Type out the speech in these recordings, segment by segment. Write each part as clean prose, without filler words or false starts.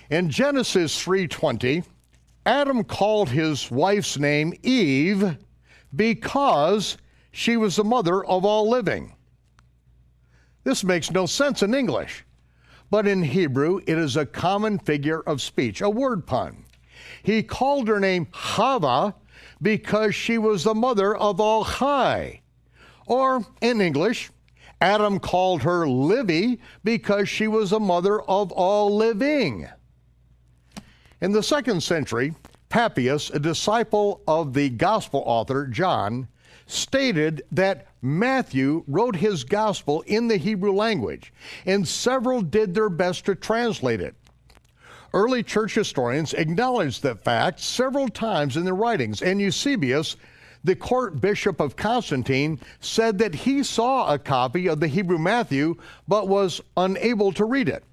In Genesis 3:20, Adam called his wife's name Eve because she was the mother of all living. This makes no sense in English, but in Hebrew it is a common figure of speech, a word pun. He called her name Chava because she was the mother of all Chai. Or in English, Adam called her Livvie because she was the mother of all living. In the 2nd century, Papias, a disciple of the gospel author John, stated that Matthew wrote his gospel in the Hebrew language, and several did their best to translate it. Early church historians acknowledged that fact several times in their writings, and Eusebius, the court bishop of Constantine, said that he saw a copy of the Hebrew Matthew, but was unable to read it.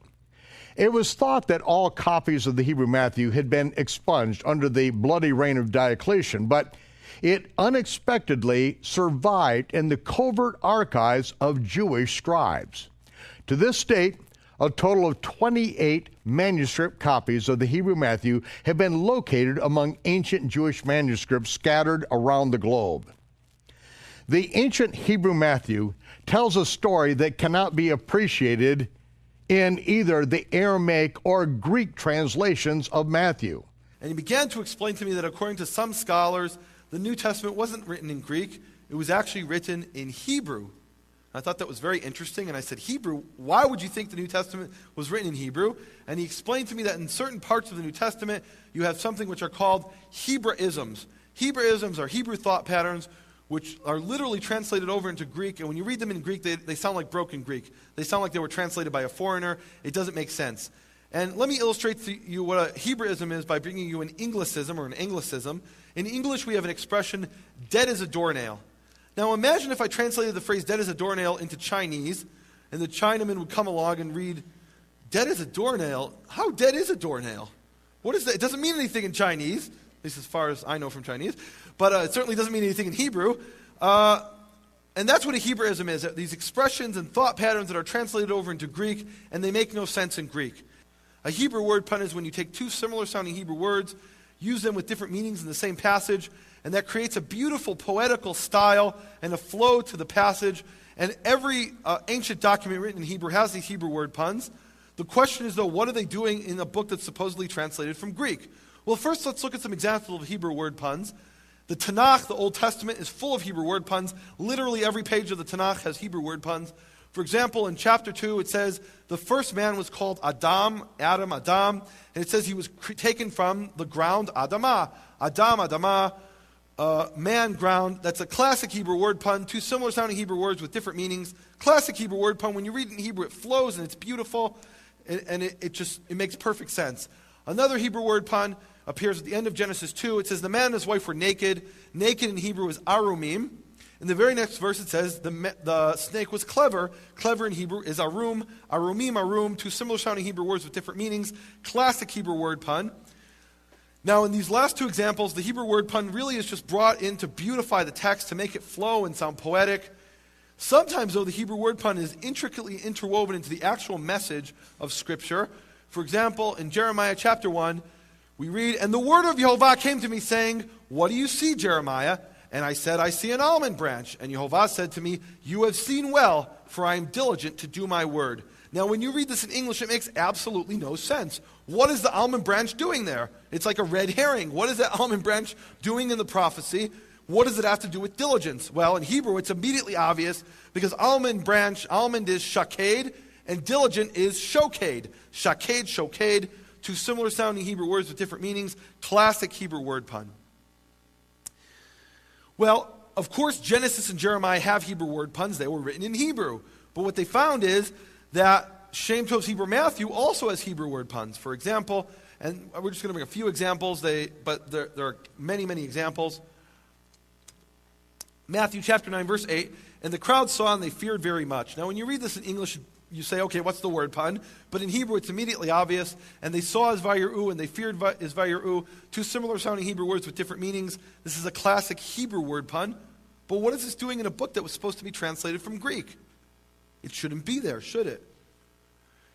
It was thought that all copies of the Hebrew Matthew had been expunged under the bloody reign of Diocletian, but it unexpectedly survived in the covert archives of Jewish scribes. To this date, a total of 28 manuscript copies of the Hebrew Matthew have been located among ancient Jewish manuscripts scattered around the globe. The ancient Hebrew Matthew tells a story that cannot be appreciated in either the Aramaic or Greek translations of Matthew. And he began to explain to me that according to some scholars, the New Testament wasn't written in Greek, it was actually written in Hebrew. I thought that was very interesting, and I said, Hebrew? Why would you think the New Testament was written in Hebrew? And he explained to me that in certain parts of the New Testament, you have something which are called Hebraisms. Hebraisms are Hebrew thought patterns which are literally translated over into Greek, and when you read them in Greek, they sound like broken Greek. They sound like they were translated by a foreigner. It doesn't make sense. And let me illustrate to you what a Hebraism is by bringing you an Anglicism or an Anglicism. In English, we have an expression, dead as a doornail. Now imagine if I translated the phrase dead as a doornail into Chinese, and the Chinaman would come along and read, dead as a doornail? How dead is a doornail? What is that? It doesn't mean anything in Chinese, at least as far as I know from Chinese, but it certainly doesn't mean anything in Hebrew. And that's what a Hebraism is, these expressions and thought patterns that are translated over into Greek, and they make no sense in Greek. A Hebrew word pun is when you take two similar sounding Hebrew words, use them with different meanings in the same passage, and that creates a beautiful poetical style and a flow to the passage. And every ancient document written in Hebrew has these Hebrew word puns. The question is, though, what are they doing in a book that's supposedly translated from Greek? Well, first let's look at some examples of Hebrew word puns. The Tanakh, the Old Testament, is full of Hebrew word puns. Literally every page of the Tanakh has Hebrew word puns. For example, in chapter 2, it says, the first man was called Adam, and it says he was taken from the ground adamah. Adamah, man, ground. That's a classic Hebrew word pun. Two similar sounding Hebrew words with different meanings. Classic Hebrew word pun. When you read it in Hebrew, it flows and it's beautiful, and it makes perfect sense. Another Hebrew word pun appears at the end of Genesis 2. It says, the man and his wife were naked. Naked in Hebrew is arumim. In the very next verse it says, the snake was clever. Clever in Hebrew is arum. Arumim, arum. Two similar sounding Hebrew words with different meanings. Classic Hebrew word pun. Now in these last two examples, the Hebrew word pun really is just brought in to beautify the text, to make it flow and sound poetic. Sometimes, though, the Hebrew word pun is intricately interwoven into the actual message of Scripture. For example, in Jeremiah chapter 1, we read, and the word of Yehovah came to me, saying, what do you see, Jeremiah? And I said, I see an almond branch. And Yehovah said to me, you have seen well, for I am diligent to do my word. Now, when you read this in English, it makes absolutely no sense. What is the almond branch doing there? It's like a red herring. What is that almond branch doing in the prophecy? What does it have to do with diligence? Well, in Hebrew, it's immediately obvious, because almond is shaked, and diligent is shoked. Shaked, shoked. Two similar sounding Hebrew words with different meanings. Classic Hebrew word pun. Well, of course, Genesis and Jeremiah have Hebrew word puns. They were written in Hebrew. But what they found is that Shem Tov's Hebrew Matthew also has Hebrew word puns. For example, and we're just going to bring a few examples, but there are many, many examples. Matthew chapter 9, verse 8, and the crowd saw and they feared very much. Now, when you read this in English, you say, okay, what's the word pun? But in Hebrew, it's immediately obvious. And they saw as vayiru, and they feared as vayiru. Two similar sounding Hebrew words with different meanings. This is a classic Hebrew word pun. But what is this doing in a book that was supposed to be translated from Greek? It shouldn't be there, should it?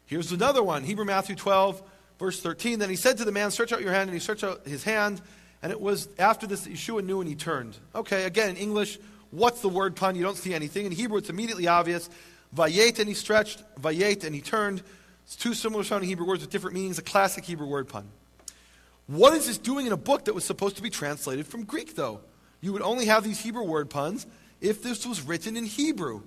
Here's another one. Hebrew Matthew 12, verse 13, then he said to the man, stretch out your hand, and he stretched out his hand, and it was after this that Yeshua knew and he turned. Okay, again, in English, what's the word pun? You don't see anything. In Hebrew, it's immediately obvious. Vayet, and he stretched. Vayet, and he turned. It's two similar sounding Hebrew words with different meanings, a classic Hebrew word pun. What is this doing in a book that was supposed to be translated from Greek, though? You would only have these Hebrew word puns if this was written in Hebrew.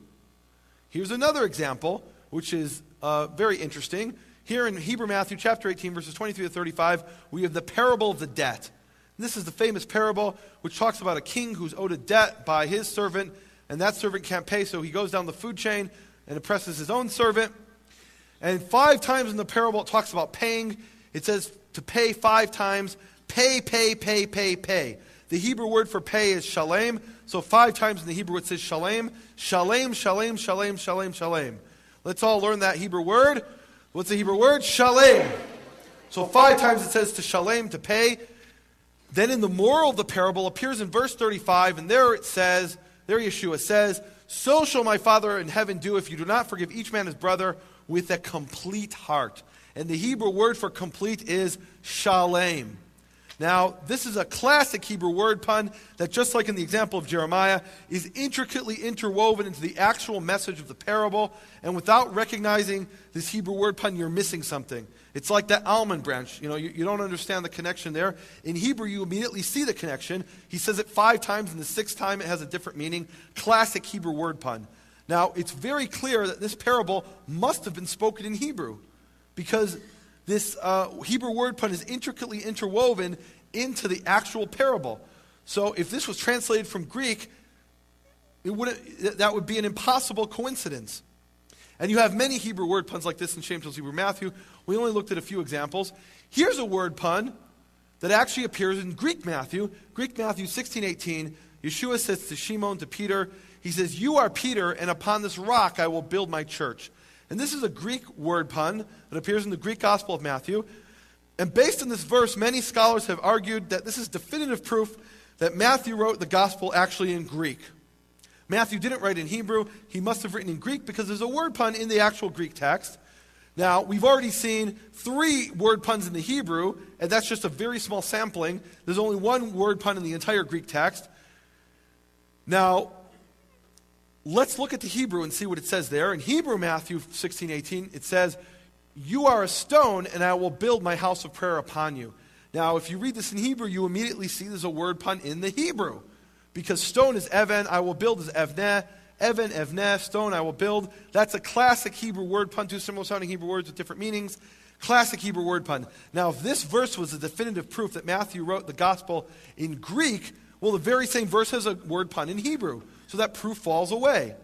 Here's another example, which is very interesting. Here in Hebrew Matthew chapter 18, verses 23 to 35, we have the parable of the debt. And this is the famous parable which talks about a king who's owed a debt by his servant, and that servant can't pay, so he goes down the food chain and oppresses his own servant. And 5 times in the parable it talks about paying. It says to pay 5 times. Pay, pay, pay, pay, pay. The Hebrew word for pay is shalem. So 5 times in the Hebrew it says shalem. Shalem, shalem, shalem, shalem, shalem. Let's all learn that Hebrew word. What's the Hebrew word? Shalem. So 5 times it says to shalem, to pay. Then in the moral of the parable appears in verse 35, and there it says, there Yeshua says, so shall my Father in heaven do if you do not forgive each man his brother with a complete heart. And the Hebrew word for complete is shalem. Now, this is a classic Hebrew word pun that, just like in the example of Jeremiah, is intricately interwoven into the actual message of the parable. And without recognizing this Hebrew word pun, you're missing something. It's like that almond branch. You don't understand the connection there. In Hebrew, you immediately see the connection. He says it 5 times, and the 6th time it has a different meaning. Classic Hebrew word pun. Now, it's very clear that this parable must have been spoken in Hebrew, because this Hebrew word pun is intricately interwoven into the actual parable. So if this was translated from Greek, that would be an impossible coincidence. And you have many Hebrew word puns like this in Shamtel's Hebrew Matthew. We only looked at a few examples. Here's a word pun that actually appears in Greek Matthew. Greek Matthew 16:18. Yeshua says to Shimon, to Peter, he says, you are Peter, and upon this rock I will build my church. And this is a Greek word pun that appears in the Greek Gospel of Matthew. And based on this verse, many scholars have argued that this is definitive proof that Matthew wrote the Gospel actually in Greek. Matthew didn't write in Hebrew. He must have written in Greek because there's a word pun in the actual Greek text. Now, we've already seen 3 word puns in the Hebrew, and that's just a very small sampling. There's only 1 word pun in the entire Greek text. Now, let's look at the Hebrew and see what it says there. In Hebrew Matthew 16:18, it says, you are a stone, and I will build my house of prayer upon you. Now, if you read this in Hebrew, you immediately see there's a word pun in the Hebrew. Because stone is even, I will build is evneh. Even, evneh, stone, I will build. That's a classic Hebrew word pun, 2 similar sounding Hebrew words with different meanings. Classic Hebrew word pun. Now, if this verse was a definitive proof that Matthew wrote the gospel in Greek, well, the very same verse has a word pun in Hebrew. So that proof falls away.